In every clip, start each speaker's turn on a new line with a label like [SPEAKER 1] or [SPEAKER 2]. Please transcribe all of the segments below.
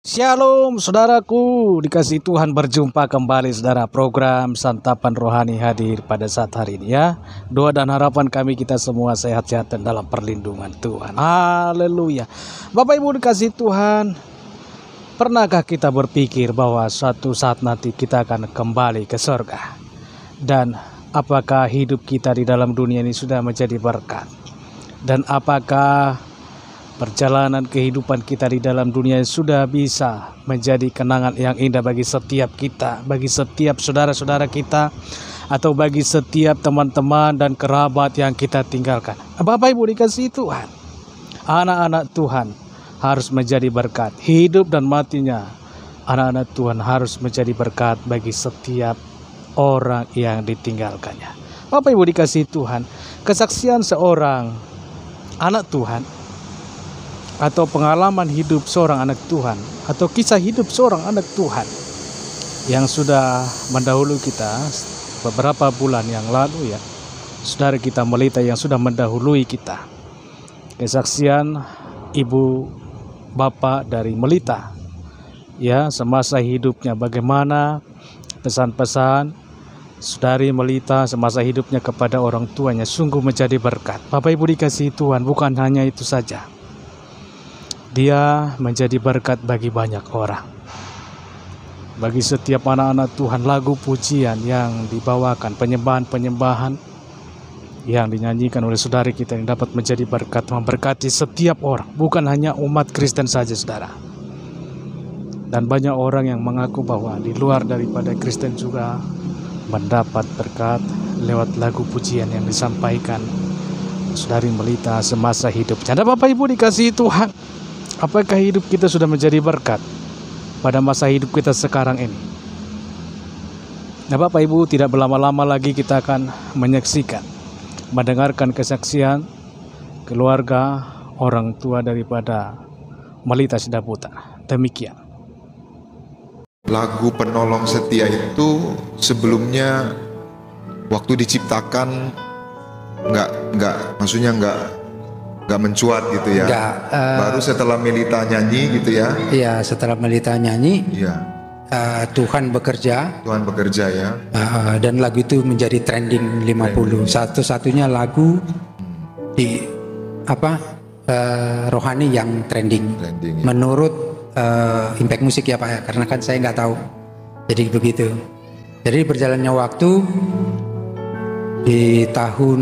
[SPEAKER 1] Shalom saudaraku, dikasih Tuhan berjumpa kembali saudara. Program Santapan Rohani hadir pada saat hari ini ya. Doa dan harapan kami kita semua sehat-sehat dan dalam perlindungan Tuhan. Haleluya. Bapak Ibu dikasih Tuhan, pernahkah kita berpikir bahwa suatu saat nanti kita akan kembali ke surga? Dan apakah hidup kita di dalam dunia ini sudah menjadi berkat? Dan apakah perjalanan kehidupan kita di dalam dunia sudah bisa menjadi kenangan yang indah bagi setiap kita, bagi setiap saudara-saudara kita, atau bagi setiap teman-teman dan kerabat yang kita tinggalkan? Bapak Ibu dikasih Tuhan, anak-anak Tuhan harus menjadi berkat. Hidup dan matinya anak-anak Tuhan harus menjadi berkat bagi setiap orang yang ditinggalkannya. Bapak Ibu dikasih Tuhan, kesaksian seorang anak Tuhan atau pengalaman hidup seorang anak Tuhan, atau kisah hidup seorang anak Tuhan yang sudah mendahului kita beberapa bulan yang lalu ya, saudara kita Melita yang sudah mendahului kita. Kesaksian ibu bapak dari Melita ya, semasa hidupnya bagaimana pesan-pesan saudari Melita semasa hidupnya kepada orang tuanya sungguh menjadi berkat. Bapak Ibu dikasihi Tuhan, bukan hanya itu saja, dia menjadi berkat bagi banyak orang. Bagi setiap anak-anak Tuhan, lagu pujian yang dibawakan, penyembahan-penyembahan yang dinyanyikan oleh saudari kita yang dapat menjadi berkat, memberkati setiap orang, bukan hanya umat Kristen saja saudara. Dan banyak orang yang mengaku bahwa di luar daripada Kristen juga mendapat berkat lewat lagu pujian yang disampaikan saudari Melita semasa hidupnya. Dan Bapak Ibu dikasihi Tuhan, apakah hidup kita sudah menjadi berkat pada masa hidup kita sekarang ini? Nah Bapak Ibu, tidak berlama-lama lagi kita akan menyaksikan, mendengarkan kesaksian keluarga orang tua daripada Melita Sidaputra. Demikian.
[SPEAKER 2] Lagu Penolong Setia itu sebelumnya waktu diciptakan maksudnya nggak mencuat gitu ya. Baru setelah Melita nyanyi gitu ya.
[SPEAKER 3] Iya, setelah Melita nyanyi.
[SPEAKER 2] Iya.
[SPEAKER 3] Tuhan bekerja.
[SPEAKER 2] Tuhan bekerja ya.
[SPEAKER 3] Dan lagu itu menjadi trending 50. Satu-satunya lagu di rohani yang trending ya. Menurut Impact Music ya Pak ya, karena kan saya nggak tahu. Jadi begitu. Jadi berjalannya waktu di tahun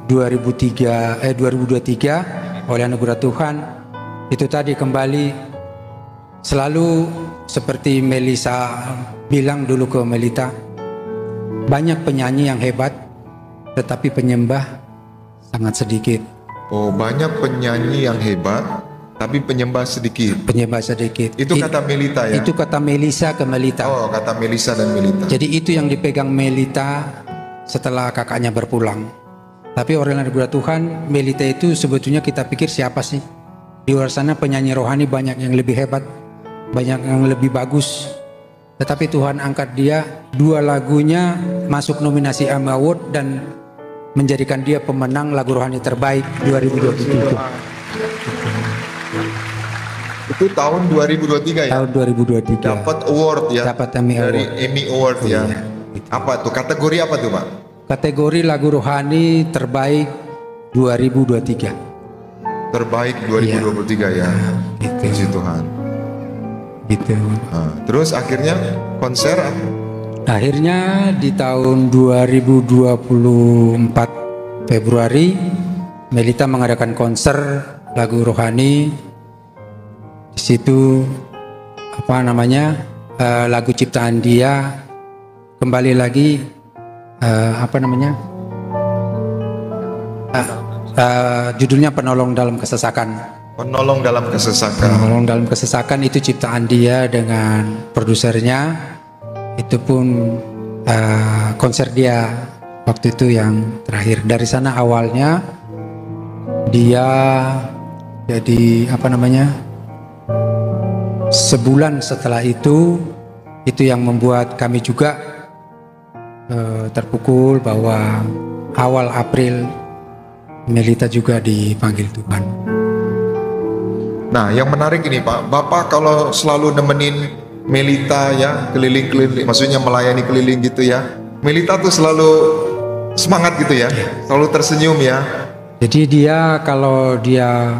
[SPEAKER 3] 2023 oleh anugerah Tuhan itu tadi kembali selalu seperti Melisa bilang dulu ke Melita, banyak penyanyi yang hebat tetapi penyembah sangat sedikit.
[SPEAKER 2] Oh, banyak penyanyi yang hebat tapi penyembah sedikit.
[SPEAKER 3] Penyembah sedikit.
[SPEAKER 2] Itu kata Melita ya.
[SPEAKER 3] Itu kata Melisa ke Melita.
[SPEAKER 2] Oh, kata Melisa dan Melita.
[SPEAKER 3] Jadi itu yang dipegang Melita setelah kakaknya berpulang. Tapi oleh anugerah Tuhan, Melita itu sebetulnya kita pikir siapa sih? Di luar sana penyanyi rohani banyak yang lebih hebat, banyak yang lebih bagus. Tetapi Tuhan angkat dia, 2 lagunya masuk nominasi AMA Award dan menjadikan dia pemenang lagu rohani terbaik 2027.
[SPEAKER 2] Itu tahun 2023 ya?
[SPEAKER 3] Tahun 2023.
[SPEAKER 2] Dapat award ya?
[SPEAKER 3] Dapat Emmy Award.
[SPEAKER 2] Dari Emmy Award ya?
[SPEAKER 3] Iya.
[SPEAKER 2] Apa tuh? Kategori apa tuh Pak?
[SPEAKER 3] Kategori lagu rohani terbaik 2023.
[SPEAKER 2] Terbaik 2023 ya.
[SPEAKER 3] Gitu.
[SPEAKER 2] Puji Tuhan.
[SPEAKER 3] Gitu.
[SPEAKER 2] Terus akhirnya konser?
[SPEAKER 3] Akhirnya di tahun 2024 Februari Melita mengadakan konser lagu rohani. Di situ lagu ciptaan dia kembali lagi judulnya Penolong dalam Kesesakan.
[SPEAKER 2] Penolong dalam Kesesakan.
[SPEAKER 3] Penolong dalam Kesesakan itu ciptaan dia dengan produsernya. Itu pun konser dia waktu itu yang terakhir. Dari sana awalnya dia jadi sebulan setelah itu yang membuat kami juga terpukul bahwa awal April Melita juga dipanggil Tuhan.
[SPEAKER 2] Nah, yang menarik ini Pak, Bapak kalau selalu nemenin Melita ya, keliling-keliling, maksudnya melayani keliling gitu ya. Melita tuh selalu semangat gitu ya, selalu tersenyum ya.
[SPEAKER 3] Jadi dia kalau dia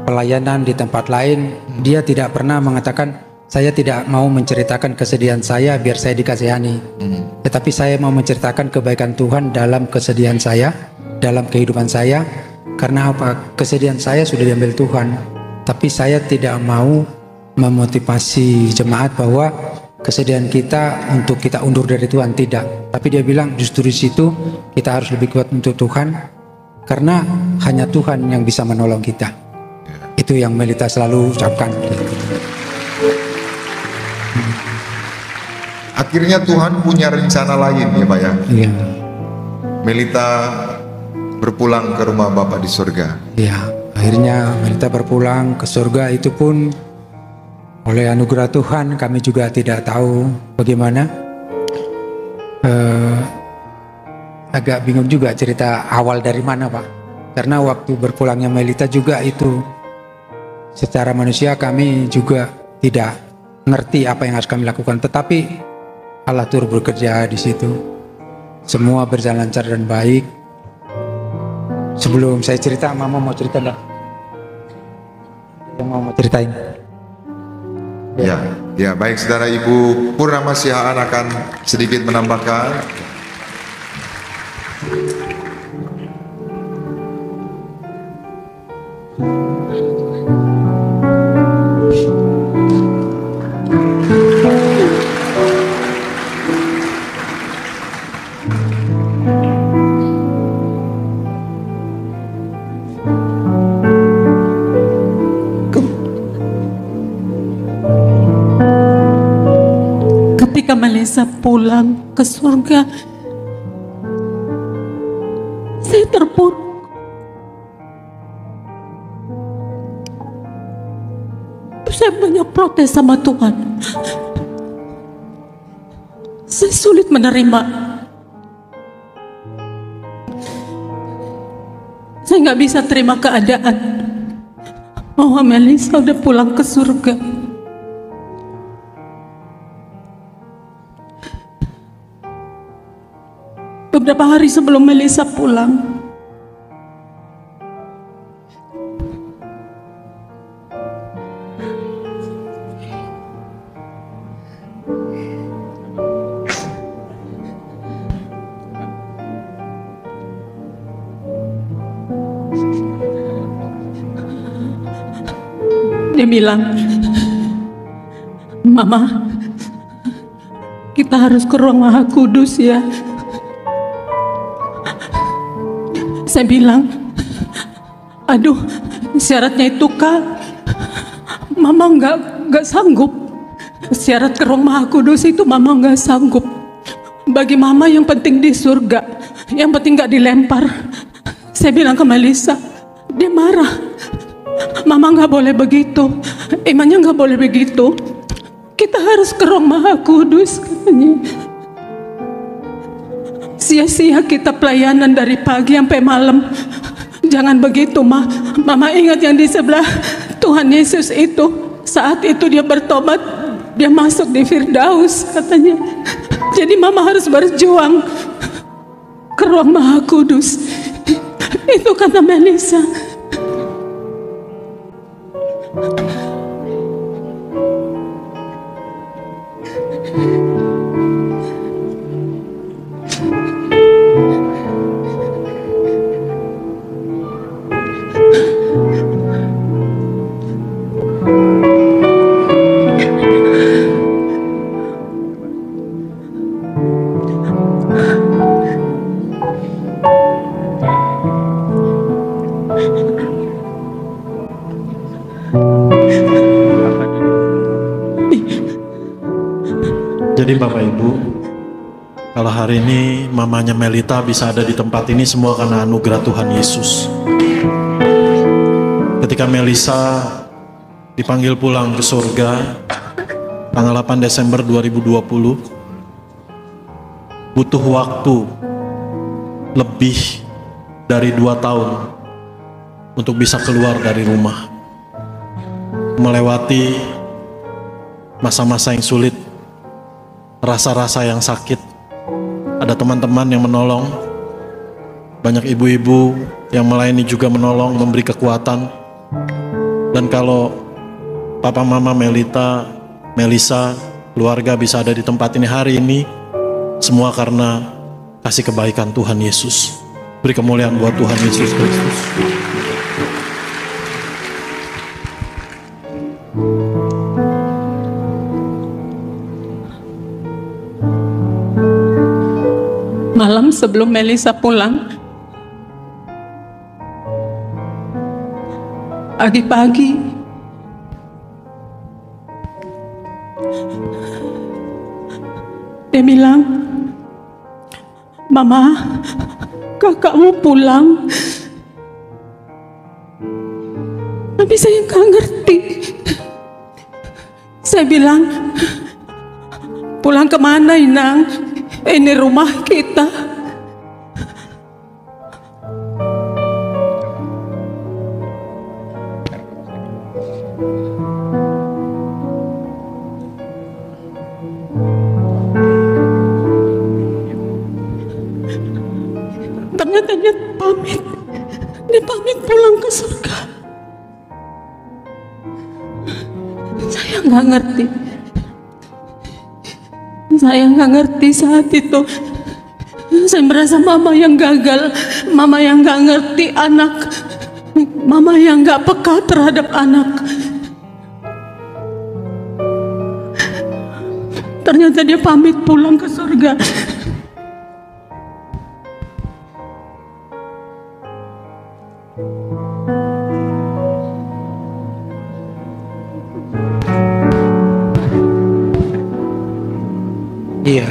[SPEAKER 3] pelayanan di tempat lain, dia tidak pernah mengatakan saya tidak mau menceritakan kesedihan saya biar saya dikasihani. Tetapi saya mau menceritakan kebaikan Tuhan dalam kesedihan saya, dalam kehidupan saya. Karena apa? Kesedihan saya sudah diambil Tuhan. Tapi saya tidak mau memotivasi jemaat bahwa kesedihan kita untuk kita undur dari Tuhan, tidak. Tapi dia bilang justru di situ kita harus lebih kuat untuk Tuhan, karena hanya Tuhan yang bisa menolong kita. Itu yang Melita selalu ucapkan.
[SPEAKER 2] Akhirnya Tuhan punya rencana lain ya Pak ya.
[SPEAKER 3] Iya.
[SPEAKER 2] Melita berpulang ke rumah Bapak di surga.
[SPEAKER 3] Iya. Akhirnya Melita berpulang ke surga, itu pun oleh anugerah Tuhan. Kami juga tidak tahu bagaimana. Agak bingung juga cerita awal dari mana Pak. Karena waktu berpulangnya Melita juga itu secara manusia kami juga tidak ngerti apa yang harus kami lakukan. Tetapi Allah turut bekerja di situ. Semua berjalan lancar dan baik. Sebelum saya cerita, Mama mau cerita enggak? Yang mau ceritain?
[SPEAKER 2] Ya, baik saudara Ibu Purnama Sihaan akan sedikit menambahkan.
[SPEAKER 4] Ketika Melisa pulang ke surga, saya terpuruk. Saya banyak protes sama Tuhan. Saya sulit menerima. Saya nggak bisa terima keadaan bahwa Melisa udah pulang ke surga. Beberapa hari sebelum Melisa pulang, dia bilang, "Mama, kita harus ke ruang Maha Kudus ya." Saya bilang, "Aduh, syaratnya itu Kak, Mama nggak sanggup. Syarat ke ruang Maha Kudus itu Mama nggak sanggup. Bagi Mama yang penting di surga, yang penting nggak dilempar." Saya bilang ke Melisa, dia marah. "Mama nggak boleh begitu, imannya nggak boleh begitu. Kita harus ke ruang Maha Kudus," katanya. Sia-sia kita pelayanan dari pagi sampai malam. Jangan begitu, Ma. Mama ingat yang di sebelah Tuhan Yesus itu. Saat itu dia bertobat, dia masuk di Firdaus, katanya. Jadi Mama harus berjuang ke ruang Maha Kudus. Itu kata Melisa.
[SPEAKER 5] Jadi Bapak Ibu, kalau hari ini mamanya Melita bisa ada di tempat ini semua karena anugerah Tuhan Yesus. Ketika Melisa dipanggil pulang ke surga tanggal 8 Desember 2020, butuh waktu lebih dari 2 tahun untuk bisa keluar dari rumah. melewati masa-masa yang sulit, rasa-rasa yang sakit. Ada teman-teman yang menolong, banyak ibu-ibu yang melayani juga menolong, memberi kekuatan. Dan kalau Papa Mama Melita, Melisa, keluarga bisa ada di tempat ini hari ini, semua karena kasih kebaikan Tuhan Yesus. Beri kemuliaan buat Tuhan Yesus Kristus.
[SPEAKER 4] Malam sebelum Melisa pulang, pagi-pagi dia bilang, "Mama, kakakmu pulang." Tapi saya nggak ngerti. Saya bilang, "Pulang kemana, Inang? Ini rumah kita." Ternyata dia pamit pulang ke surga. Saya nggak ngerti. Saya nggak ngerti saat itu. Saya merasa mama yang gagal, mama yang nggak ngerti anak, mama yang nggak peka terhadap anak. Ternyata dia pamit pulang ke surga.
[SPEAKER 3] Iya.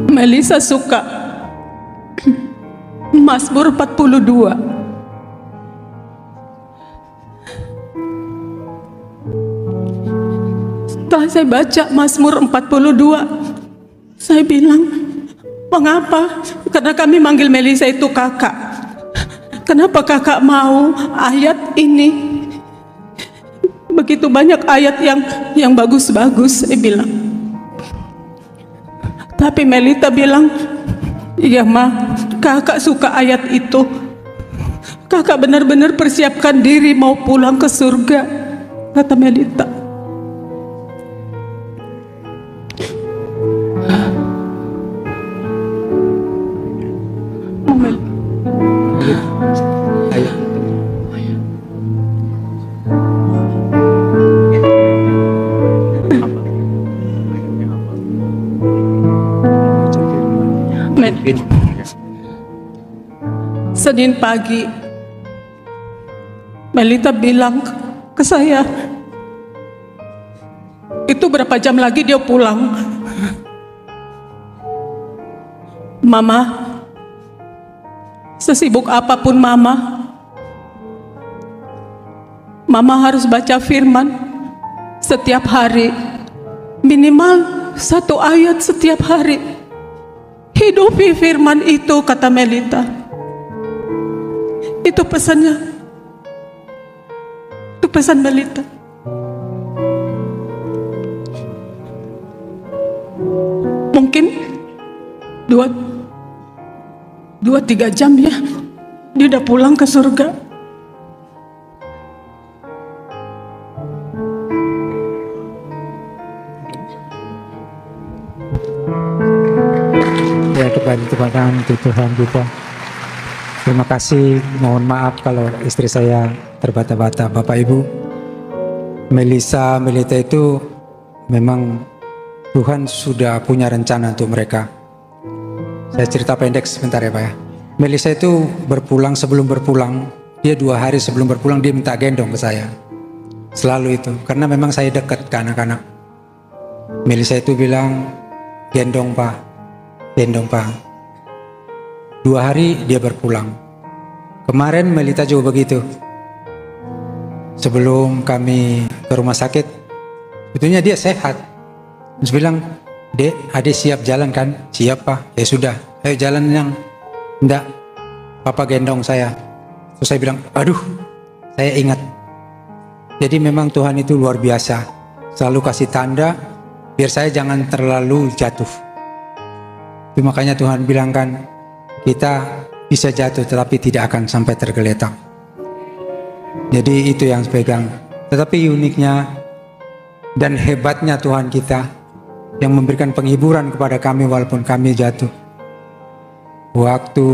[SPEAKER 4] Melisa suka Mazmur 42. Setelah saya baca Mazmur 42, saya bilang, "Mengapa?" Karena kami manggil Melisa itu kakak. "Kenapa kakak mau ayat ini? Begitu banyak ayat yang bagus-bagus," saya bilang. Tapi Melita bilang, "Iya Ma, kakak suka ayat itu. Kakak benar-benar persiapkan diri mau pulang ke surga," kata Melita. Senin pagi, Melita bilang ke saya, "Itu berapa jam lagi dia pulang?" "Mama, sesibuk apapun Mama harus baca firman setiap hari, minimal 1 ayat setiap hari. Hidupi firman itu," kata Melita. Itu pesannya. Itu pesan Melita. Mungkin 2-3 jam ya, dia udah pulang ke surga.
[SPEAKER 3] Ya, kepada Tuhan kita. Terima kasih, mohon maaf kalau istri saya terbata-bata. Bapak Ibu, Melita itu memang Tuhan sudah punya rencana untuk mereka. Saya cerita pendek sebentar ya Pak ya. Melisa itu sebelum berpulang, dia 2 hari sebelum berpulang dia minta gendong ke saya. Selalu itu, karena memang saya dekat ke anak-anak. Melisa itu bilang, gendong Pak. 2 hari dia berpulang. Kemarin Melita juga begitu. Sebelum kami ke rumah sakit, sebetulnya dia sehat. Terus bilang, Dek, adik siap jalan kan? Siap Pak. Ya sudah, ayo jalan yang. Enggak, Papa gendong saya. Terus saya bilang, aduh, saya ingat. Jadi memang Tuhan itu luar biasa. Selalu kasih tanda, biar saya jangan terlalu jatuh. Itu makanya Tuhan bilang kan, kita bisa jatuh tetapi tidak akan sampai tergeletak. Jadi itu yang saya pegang. Tetapi uniknya dan hebatnya Tuhan kita yang memberikan penghiburan kepada kami walaupun kami jatuh. Waktu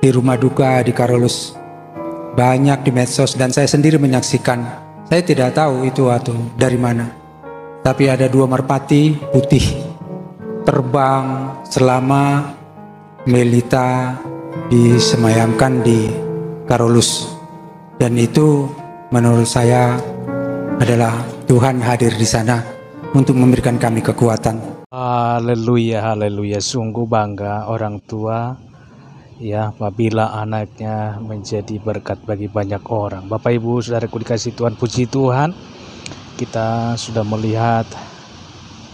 [SPEAKER 3] di rumah duka di Carolus, banyak di medsos dan saya sendiri menyaksikan. Saya tidak tahu itu atau dari mana. Tapi ada 2 merpati putih terbang selama Melita disemayamkan di Carolus. Dan itu menurut saya adalah Tuhan hadir di sana untuk memberikan kami kekuatan.
[SPEAKER 1] Haleluya, haleluya. Sungguh bangga orang tua ya apabila anaknya menjadi berkat bagi banyak orang. Bapak Ibu saudaraku dikasih Tuhan, puji Tuhan, kita sudah melihat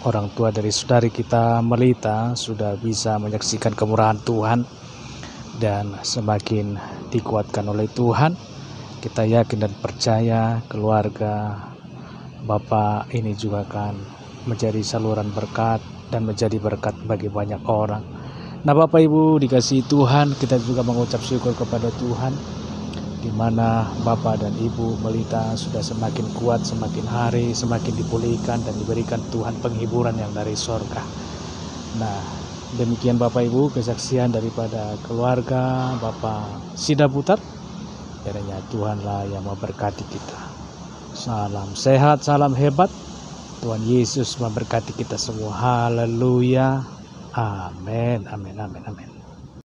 [SPEAKER 1] orang tua dari saudari kita Melita sudah bisa menyaksikan kemurahan Tuhan dan semakin dikuatkan oleh Tuhan. Kita yakin dan percaya keluarga Bapak ini juga akan menjadi saluran berkat dan menjadi berkat bagi banyak orang. Nah Bapak Ibu dikasih Tuhan, kita juga mengucap syukur kepada Tuhan di mana Bapak dan Ibu Melita sudah semakin kuat, semakin hari, semakin dipulihkan dan diberikan Tuhan penghiburan yang dari sorga. Nah demikian Bapak Ibu kesaksian daripada keluarga Bapak Sida Butar. Kiranya Tuhanlah yang memberkati kita. Salam sehat, salam hebat. Tuhan Yesus memberkati kita semua. Haleluya. Amin, amin, amin, amin.